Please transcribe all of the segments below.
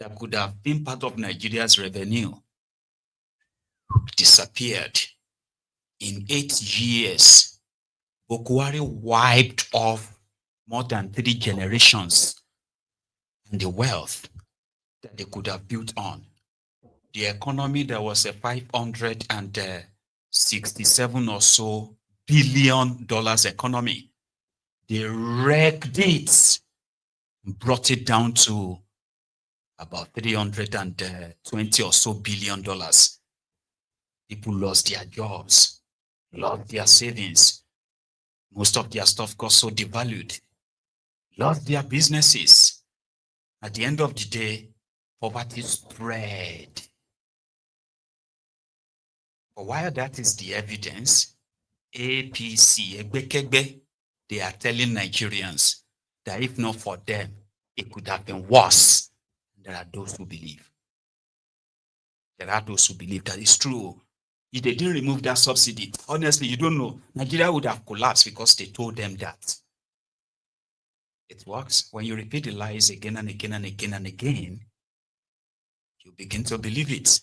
that could have been part of Nigeria's revenue disappeared. In 8 years, Boko Haram wiped off more than 3 generations and the wealth that they could have built on. The economy that was a 567 or so billion dollars economy, they wrecked it, brought it down to about 320 or so billion dollars. People lost their jobs, lost their savings. Most of their stuff got so devalued, lost their businesses. At the end of the day, poverty spread. But while that is the evidence, APC, Egbekegbe, they are telling Nigerians that if not for them, it could have been worse. There are those who believe. There are those who believe that it's true. If they didn't remove that subsidy, honestly, you don't know. Nigeria would have collapsed because they told them that. It works. When you repeat the lies again and again and again and again, you begin to believe it.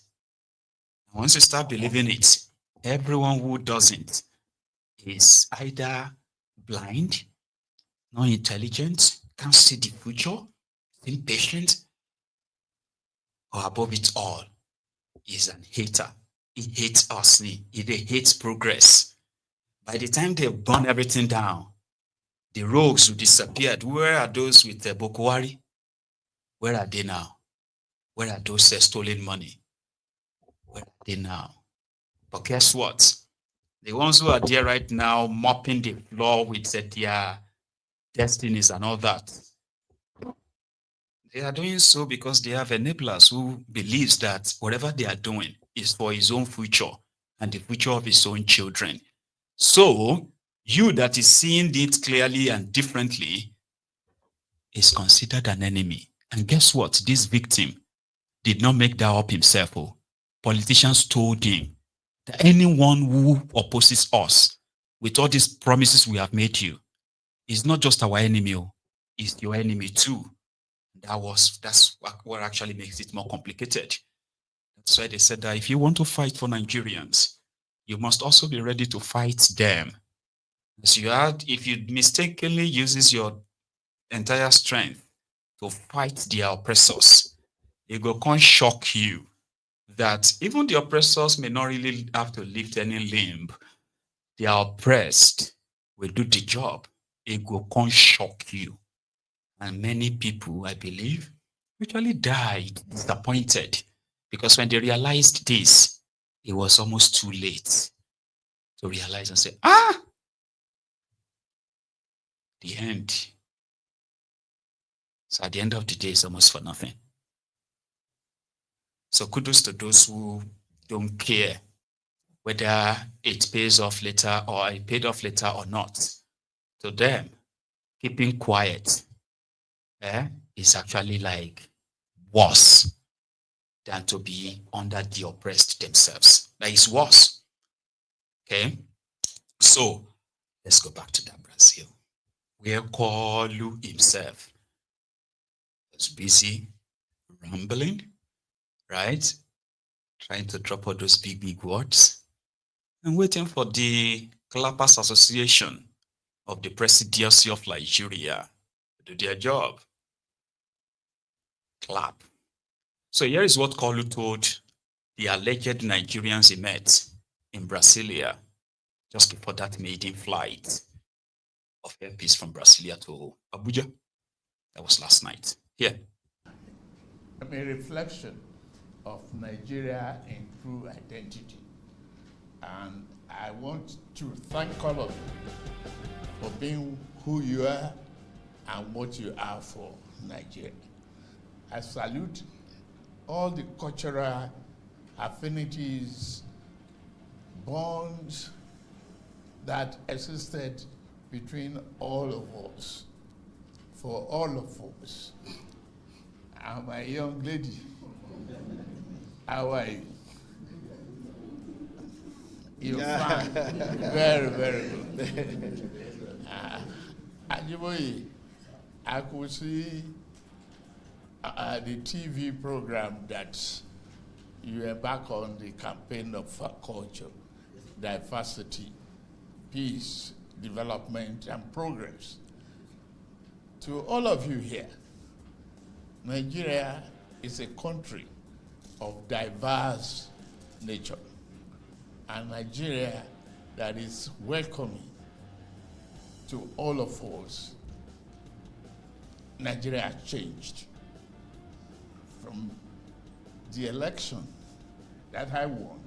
And once you start believing it, everyone who doesn't is either blind, not intelligent, can't see the future, impatient, or above it all, is an hater. He hates us. He hates progress. By the time they've burned everything down, the rogues who disappeared, where are those with the Boko Haram? Where are they now? Where are those stolen money? Where are they now? But guess what? The ones who are there right now mopping the floor with their destinies and all that, they are doing so because they have enablers who believes that whatever they are doing is for his own future and the future of his own children. So you that is seeing it clearly and differently is considered an enemy. And guess what? This victim did not make that up himself. Oh. Politicians told him that anyone who opposes us with all these promises we have made you is not just our enemy, is your enemy too. That's what actually makes it more complicated. That's why they said that if you want to fight for Nigerians, you must also be ready to fight them. So if you mistakenly uses your entire strength to fight their oppressors, it will come shock you that even the oppressors may not really have to lift any limb. They are oppressed will do the job. It will come shock you. And many people, I believe, actually died disappointed because when they realized this, it was almost too late to realize and say, the end. So at the end of the day, it's almost for nothing. So kudos to those who don't care whether it pays off later or it paid off later or not. To them, keeping quiet is actually like worse than to be under the oppressed themselves. That is worse. Okay? So let's go back to that Brazil, where Kolu himself was busy rambling, right? Trying to drop all those big words and waiting for the Clappers Association of the Presidency of Nigeria to do their job. Clap. So here is what Kolu told the alleged Nigerians he met in Brasilia just before that maiden flight of airpeace from Brasilia to Abuja. That was last night. Here. I'm a reflection of Nigeria in true identity. And I want to thank all of you for being who you are and what you are for Nigeria. I salute all the cultural affinities, bonds that existed between all of us, for all of us. And my young lady, how are you? You're fine. Very, very good. Ajiboye, I could see the TV program that you embark on, the campaign of culture, diversity, peace, development, and progress. To all of you here, Nigeria is a country of diverse nature, and Nigeria that is welcoming to all of us. Nigeria has changed from the election that I won.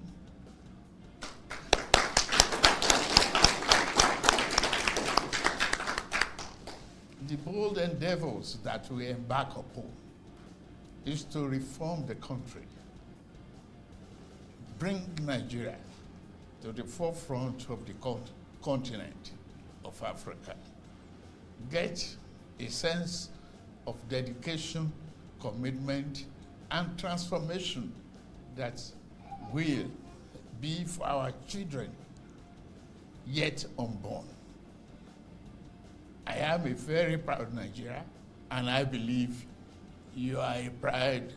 The bold endeavors that we embark upon is to reform the country, bring Nigeria to the forefront of the continent of Africa, get a sense of dedication, commitment, and transformation that will be for our children yet unborn. I am a very proud Nigerian, and I believe you are a pride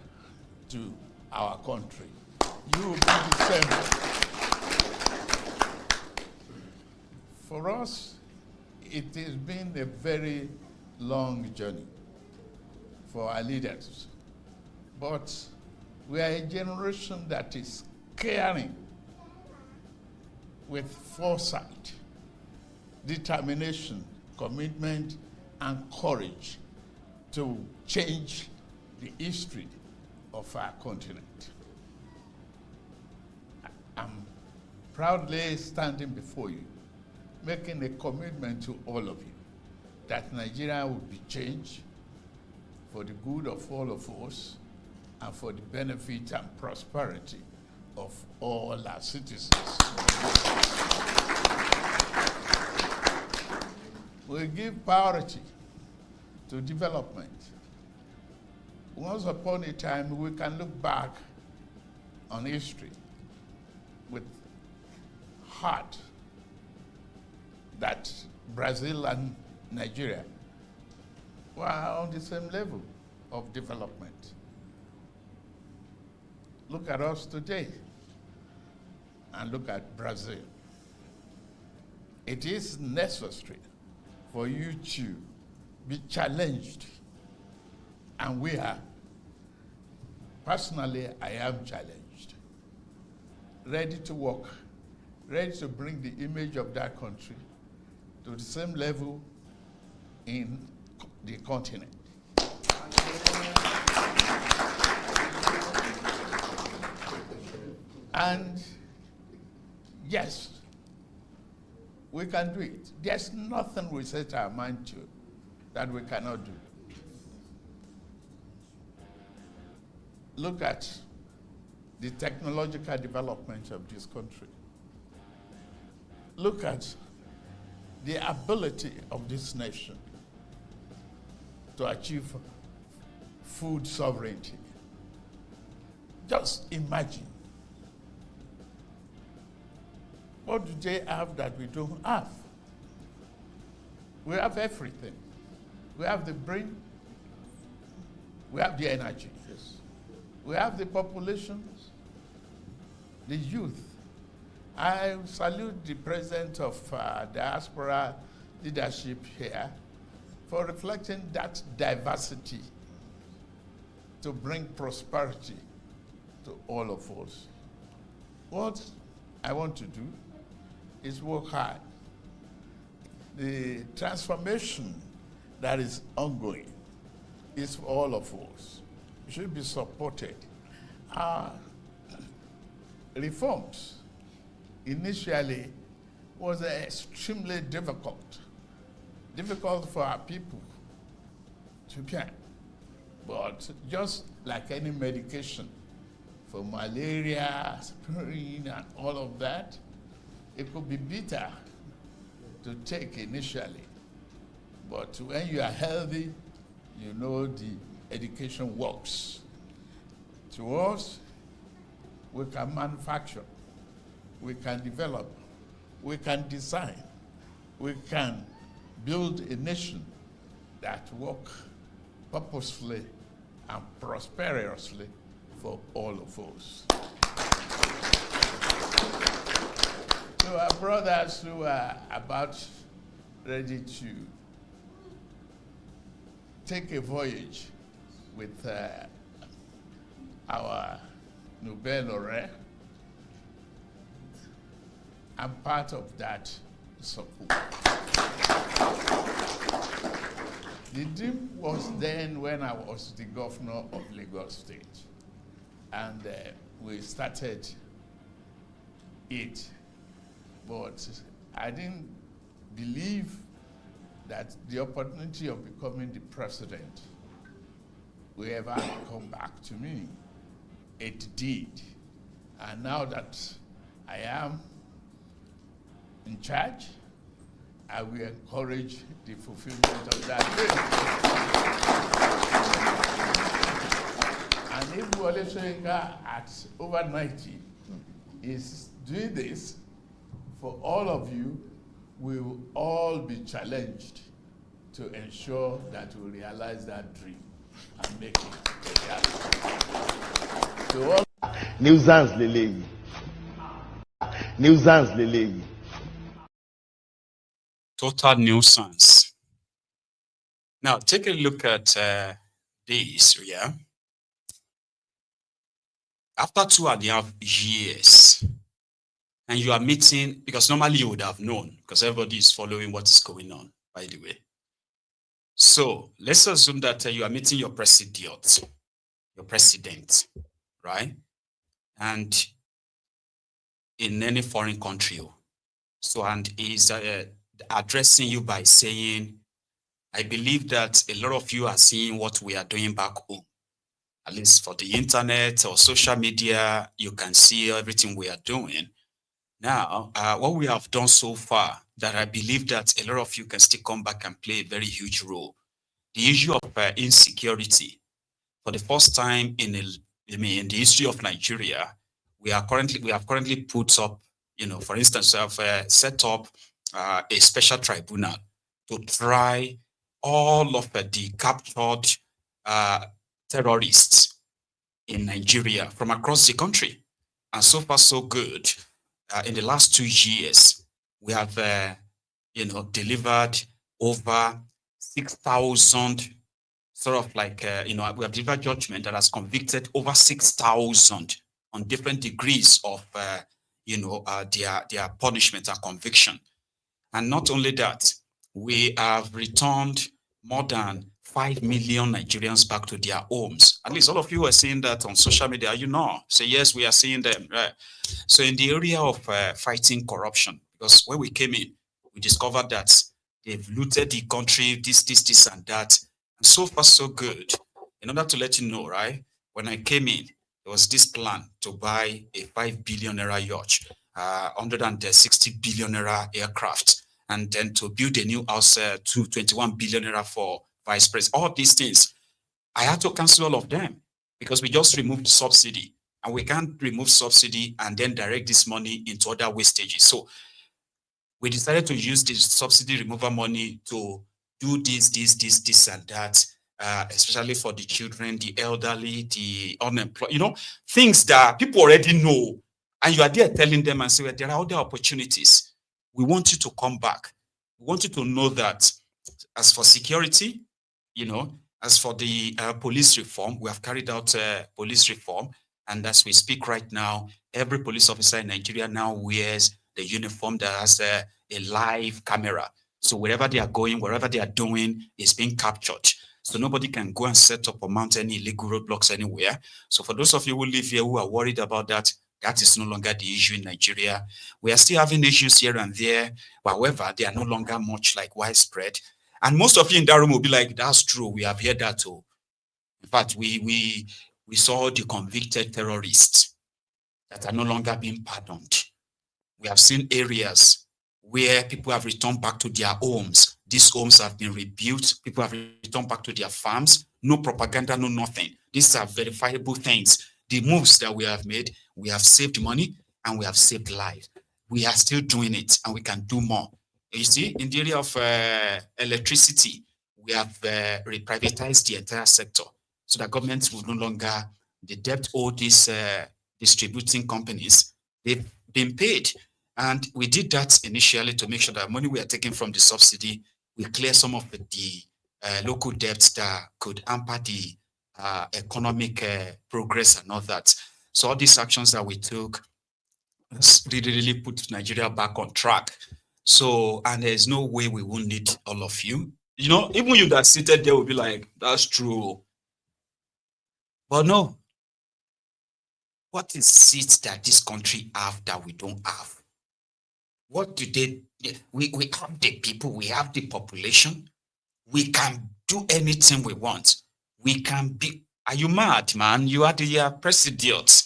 to our country. You will be the same. For us, it has been a very long journey for our leaders. But we are a generation that is caring with foresight, determination, commitment, and courage to change the history of our continent. I'm proudly standing before you, making a commitment to all of you that Nigeria will be changed for the good of all of us and for the benefit and prosperity of all our citizens. We give priority to development. Once upon a time, we can look back on history with heart that Brazil and Nigeria were on the same level of development. Look at us today and look at Brazil. It is necessary for you to be challenged, and we are. Personally, I am challenged, ready to work, ready to bring the image of that country to the same level in the continent. And yes, we can do it. There's nothing we set our mind to that we cannot do. Look at the technological development of this country. Look at the ability of this nation to achieve food sovereignty. Just imagine. What do they have that we don't have? We have everything. We have the brain. We have the energy. Yes. We have the populations, the youth. I salute the president of diaspora leadership here for reflecting that diversity to bring prosperity to all of us. What I want to do is work hard. The transformation that is ongoing is for all of us. It should be supported. Reforms initially was extremely difficult for our people to get. But just like any medication for malaria, aspirin, and all of that, it could be bitter to take initially. But when you are healthy, you know the education works. To us, we can manufacture, we can develop, we can design, we can build a nation that works purposefully and prosperously for all of us. So our brothers who are about ready to take a voyage with our Nobel laureate, I'm part of that support. The dream was then when I was the governor of Lagos State, and we started it, but I didn't believe that the opportunity of becoming the president will ever come back to me. It did, and now that I am in charge, I will encourage the fulfillment of that dream. And if Wole Soyinka at over 90 is doing this, for all of you, we will all be challenged to ensure that we realize that dream and make it a reality. So all Nuisance leleyi. Nuisance leleyi. Total nuisance. Now, take a look at this, yeah? After 2.5 years, and you are meeting, because normally you would have known, because everybody is following what is going on, by the way. So let's assume that you are meeting your president, right? And in any foreign country. So, and he's addressing you by saying, I believe that a lot of you are seeing what we are doing back home. At least for the internet or social media, you can see everything we are doing. Now, what we have done so far, that I believe that a lot of you can still come back and play a very huge role. The issue of insecurity. For the first time in the history of Nigeria, we have currently put up, for instance, we have set up a special tribunal to try all of the captured terrorists in Nigeria from across the country. And so far, so good. In the last 2 years, we have, delivered over 6,000, sort of like, we have delivered judgment that has convicted over 6,000 on different degrees of, their punishment and conviction. And not only that, we have returned more than 5 million Nigerians back to their homes. At least all of you are seeing that on social media, say, yes, we are seeing them, right? So in the area of fighting corruption, because when we came in, we discovered that they've looted the country, this, and that. And so far, so good. In order to let you know, right, when I came in, there was this plan to buy a 5 billion naira yacht, 160 billion naira aircraft, and then to build a new house, 21 billion naira for vice president. All these things, I had to cancel all of them because we just removed subsidy, and we can't remove subsidy and then direct this money into other wastages. So we decided to use the subsidy removal money to do this, and that, especially for the children, the elderly, the unemployed, things that people already know. And you are there telling them and say, well, there are other opportunities. We want you to come back. We want you to know that as for security, as for the police reform, we have carried out police reform. And as we speak right now, every police officer in Nigeria now wears the uniform that has a live camera. So wherever they are going, wherever they are doing, is being captured. So nobody can go and set up or mount any illegal roadblocks anywhere. So for those of you who live here who are worried about that, that is no longer the issue in Nigeria. We are still having issues here and there. However, they are no longer much like widespread. And most of you in that room will be like, that's true. We have heard that too. In fact, we saw the convicted terrorists that are no longer being pardoned. We have seen areas where people have returned back to their homes. These homes have been rebuilt. People have returned back to their farms. No propaganda, no nothing. These are verifiable things. The moves that we have made, we have saved money and we have saved lives. We are still doing it and we can do more. You see, in the area of electricity, we have reprivatized the entire sector. so that governments will no longer, the debt owed these distributing companies, they've been paid. And we did that initially to make sure that money we are taking from the subsidy, we clear some of the local debts that could hamper the economic progress and all that. So all these actions that we took really put Nigeria back on track. So, and there's no way we won't need all of you. You know, even you that seated there will be like, that's true. But no. What is it that this country have that we don't have? What do they, we have the people, we have the population. We can do anything we want. We can be, are you mad, man? You are the president.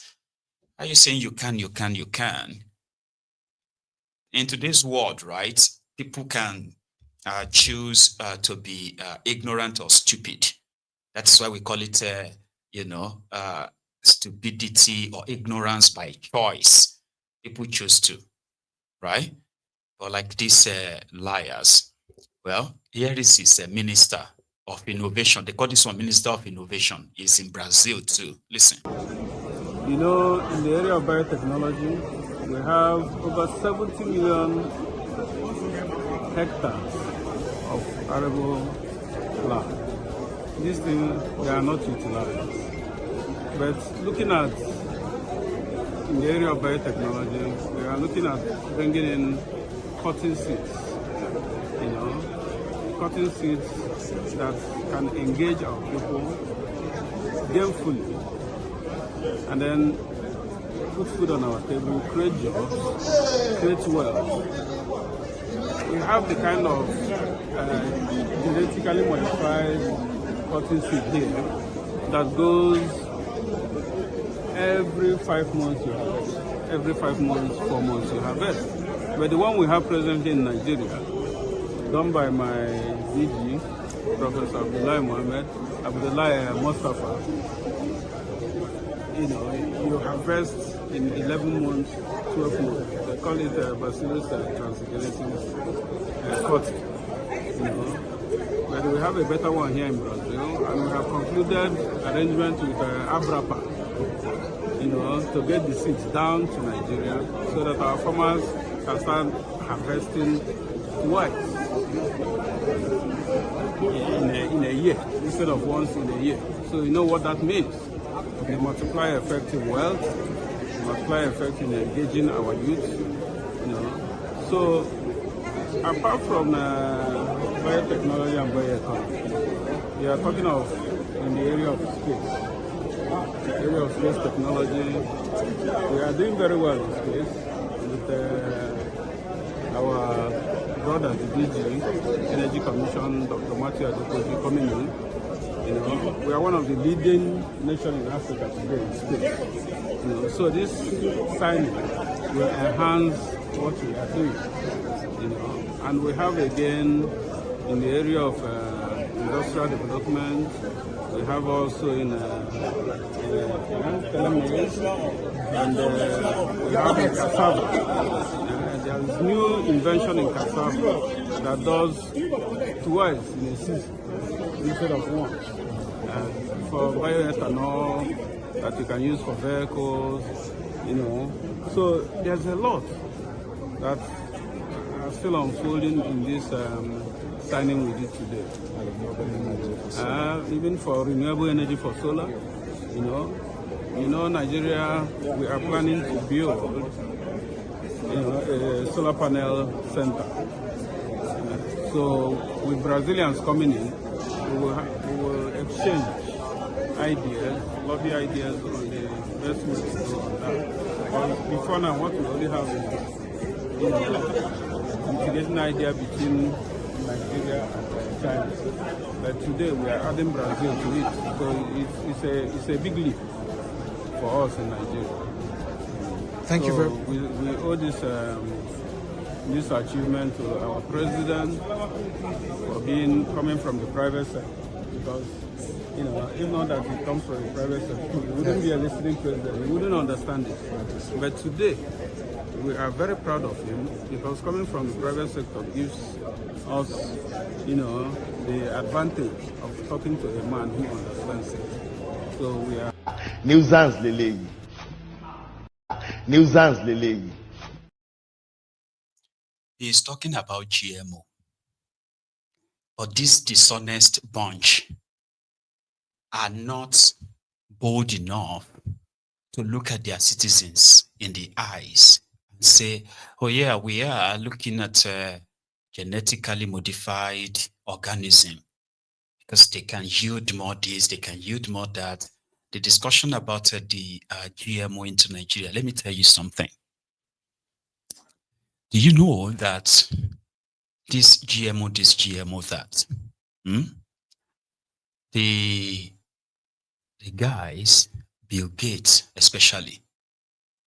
Are you saying you can? In today's world, right, people can choose to be ignorant or stupid. That's why we call it, stupidity or ignorance by choice. People choose to, right? Or like these liars. Well, here is his minister of innovation. They call this one Minister of Innovation. He's in Brazil too. Listen. You know, in the area of biotechnology, we have over 70 million hectares of arable land. These things, they are not utilized. But looking at, in the area of biotechnology, we are looking at bringing in cotton seeds, cotton seeds that can engage our people gainfully, and then put food on our table, create jobs, create wealth. We have the kind of genetically modified cotton seed here that goes every 5 months you harvest, every 5 months, 4 months you harvest. But the one we have presently in Nigeria, done by my DG, Professor Abdullahi Mustafa, you harvest in 11 months, 12 months. They call it Bacillus transgenicis cotton. But we have a better one here in Brazil, and we have concluded arrangement with Abrapa, to get the seeds down to Nigeria so that our farmers can start harvesting twice in a year instead of once in a year. So you know what that means. We multiply effective wealth, we multiply effect in engaging our youth. So apart from biotechnology and bioeconomy, we are talking of in the area of space. Area of space technology, we are doing very well in space with our brother, the DG, Energy Commission, Dr. Matthew Adekoji coming in. We are one of the leading nations in Africa today in space. So this signing will enhance what we are doing. And we have again in the area of industrial development. We have also in telemedicine, and we have in cassava. There is new invention in cassava that does twice in a season instead of once. For bioethanol that you can use for vehicles, So there's a lot that are still unfolding in this signing we did today. Even for renewable energy for solar, Nigeria, we are planning to build, a solar panel center. So with Brazilians coming in, we will exchange ideas, lobby ideas on the best way to go on that. But before now, what we only have is integrating idea between Nigeria and China. But today we are adding Brazil to it, so it's a big leap for us in Nigeria. Thank you very much. We owe this achievement to our president for coming from the private sector, because if not that he comes from the private sector, he wouldn't be a listening president. He wouldn't understand it. But today we are very proud of him, because coming from the private sector gives us, the advantage of talking to a man who understands it. So we are. Nuisance leleyi. Nuisance leleyi. He's talking about GMO. But this dishonest bunch are not bold enough to look at their citizens in the eyes and say, oh yeah, we are looking at genetically modified organism because they can yield more this, they can yield more that. The discussion about the GMO into Nigeria, let me tell you something. Do you know that this GMO, that? The guys, Bill Gates especially,